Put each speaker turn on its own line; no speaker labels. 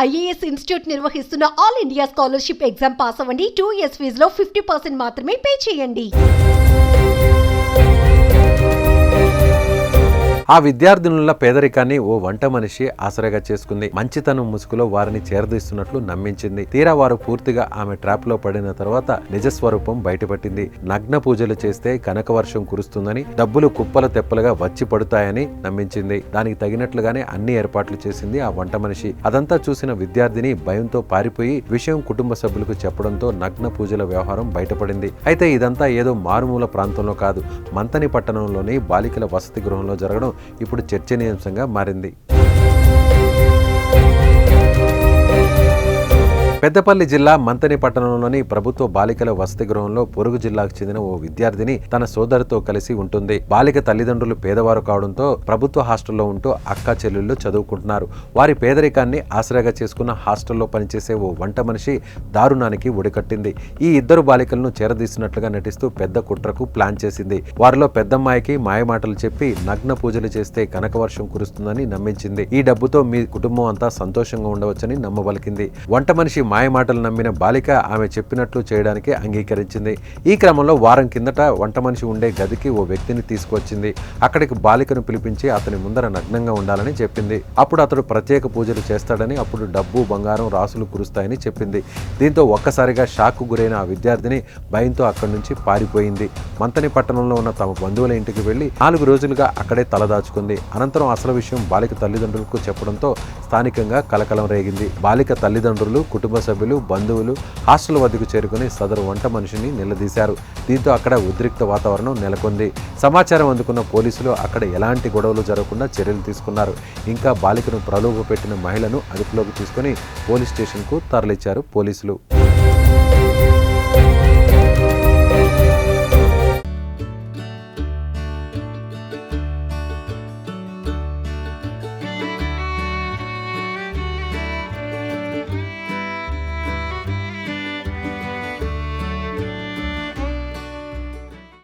IAS institute నిర్వహిస్తున్న all India scholarship exam pass అవ్వండి. 2 years ఫీజులో 50% మాత్రమే పే చేయండి.
ఆ విద్యార్థినుల పేదరికాన్ని ఓ వంట మనిషి ఆసరాగా చేసుకుంది. మంచితనం ముసుగులో వారిని చేరదీస్తున్నట్లు నమ్మించింది. తీరా వారు పూర్తిగా ఆమె ట్రాప్ లో పడిన తర్వాత నిజస్వరూపం బయటపట్టింది. నగ్న పూజలు చేస్తే కనక వర్షం కురుస్తుందని, డబ్బులు కుప్పల తెప్పలుగా వచ్చి పడుతాయని నమ్మించింది. దానికి తగినట్లుగానే అన్ని ఏర్పాట్లు చేసింది ఆ వంట మనిషి. అదంతా చూసిన విద్యార్థిని భయంతో పారిపోయి విషయం కుటుంబ సభ్యులకు చెప్పడంతో నగ్న పూజల వ్యవహారం బయటపడింది. అయితే ఇదంతా ఏదో మారుమూల ప్రాంతంలో కాదు, మంతని పట్టణంలోని బాలికల వసతి గృహంలో జరగడం ఇప్పుడు చర్చనీయాంశంగా మారింది. పెద్దపల్లి జిల్లా మంతని పట్టణంలోని ప్రభుత్వ బాలికల వసతి గృహంలో పొరుగు జిల్లాకు చెందిన ఓ విద్యార్థిని తన సోదరితో కలిసి ఉంటుంది. బాలిక తల్లిదండ్రులు పేదవారు కావడంతో ప్రభుత్వ హాస్టల్లో ఉంటూ అక్క చెల్లెళ్ళు చదువుకుంటున్నారు. వారి పేదరికాన్ని ఆసరాగా చేసుకున్న హాస్టల్లో పనిచేసే ఓ వంట మనిషి దారుణానికి ఒడికట్టింది. ఈ ఇద్దరు బాలికలను చేరదీసినట్లుగా నటిస్తూ పెద్ద కుట్రకు ప్లాన్ చేసింది. వారిలో పెద్దమ్మాయికి మాయమాటలు చెప్పి నగ్న పూజలు చేస్తే కనకవర్షం కురుస్తుందని నమ్మించింది. ఈ డబ్బుతో మీ కుటుంబం అంతా సంతోషంగా ఉండవచ్చని నమ్మబలికింది. వంట మనిషి మాయమాటలు నమ్మిన బాలిక ఆమె చెప్పినట్లు చేయడానికి అంగీకరించింది. ఈ క్రమంలో వారం కిందట వంట మనిషి ఉండే గదికి ఓ వ్యక్తిని తీసుకువచ్చింది. అక్కడికి బాలికను పిలిపించి అతని ముందర నగ్నంగా ఉండాలని చెప్పింది. అప్పుడు అతడు ప్రత్యేక పూజలు చేస్తాడని, అప్పుడు డబ్బు బంగారం రాసులు కురుస్తాయని చెప్పింది. దీంతో ఒక్కసారిగా షాక్కు గురైన ఆ విద్యార్థిని భయంతో అక్కడి నుంచి పారిపోయింది. మంతని పట్టణంలో ఉన్న తమ బంధువుల ఇంటికి వెళ్లి 4 రోజులుగా అక్కడే తలదాచుకుంది. అనంతరం అసలు విషయం బాలిక తల్లిదండ్రులకు చెప్పడంతో స్థానికంగా కలకలం రేగింది. బాలిక తల్లిదండ్రులు, కుటుంబ సభ్యులు, బంధువులు హాస్టల్ వద్దకు చేరుకుని సదరు వంట మనిషిని నిలదీశారు. దీంతో అక్కడ ఉద్రిక్త వాతావరణం నెలకొంది. సమాచారం అందుకున్న పోలీసులు అక్కడ ఎలాంటి గొడవలు జరగకుండా చర్యలు తీసుకున్నారు. ఇంకా బాలికను ప్రలోభ పెట్టిన మహిళను అదుపులోకి తీసుకుని పోలీస్ స్టేషన్కు తరలించారు పోలీసులు.